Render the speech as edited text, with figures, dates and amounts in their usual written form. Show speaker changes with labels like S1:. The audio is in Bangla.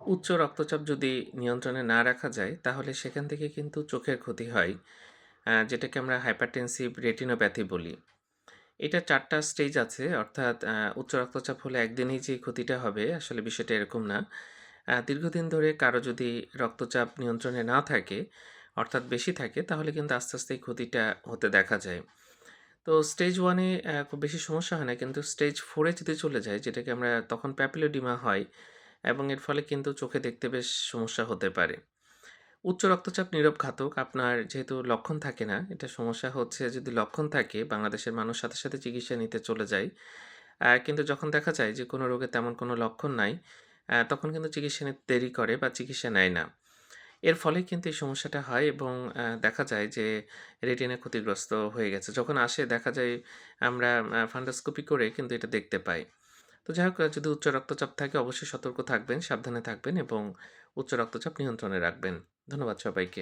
S1: উচ্চ রক্তচাপ যদি নিয়ন্ত্রণে না রাখা যায়, তাহলে সেখান থেকে কিন্তু চোখের ক্ষতি হয়, যেটাকে আমরা হাইপারটেনসিভ রেটিনোপ্যাথি বলি। এটা ৪ টা স্টেজ আছে। অর্থাৎ উচ্চ রক্তচাপ হলে একদিনেই যে ক্ষতিটা হবে, আসলে বিষয়টা এরকম না। দীর্ঘদিন ধরে কারো যদি রক্তচাপ নিয়ন্ত্রণে না থাকে, অর্থাৎ বেশি থাকে, তাহলে কিন্তু আস্তে, আস্তে এই ক্ষতিটা হতে দেখা যায়। তো স্টেজ 1 এ খুব বেশি সমস্যা হয় না। কিন্তু স্টেজ 4 এ যদি চলে যায়, যেটাকে আমরা তখন প্যাপিলোডিমা হয় এবং এর ফলে কিন্তু চোখে দেখতে বেশ সমস্যা হতে পারে। উচ্চ রক্তচাপ নীরব ঘাতক। আপনার যেহেতু লক্ষণ থাকে না, এটা সমস্যা হচ্ছে যদি লক্ষণ থাকে, বাংলাদেশের মানুষ সাথে, সাথে চিকিৎসা নিতে চলে যায়। কিন্তু যখন দেখা যায় যে কোনো রোগে তেমন কোনো লক্ষণ নাই, তখন কিন্তু চিকিৎসা নিতে দেরি করে বা চিকিৎসা নেয় না। এর ফলে কিন্তু এই সমস্যাটা হয় এবং দেখা যায় যে রেটিনা ক্ষতিগ্রস্ত হয়ে গেছে। যখন আসে দেখা যায় আমরা ফান্ডোস্কোপি করে কিন্তু এটা দেখতে পাই। তো যাই হোক, যদি উচ্চ রক্তচাপ থাকে অবশ্যই সতর্ক থাকবেন, সাবধানে থাকবেন এবং উচ্চ রক্তচাপ নিয়ন্ত্রণে রাখবেন। ধন্যবাদ সবাইকে।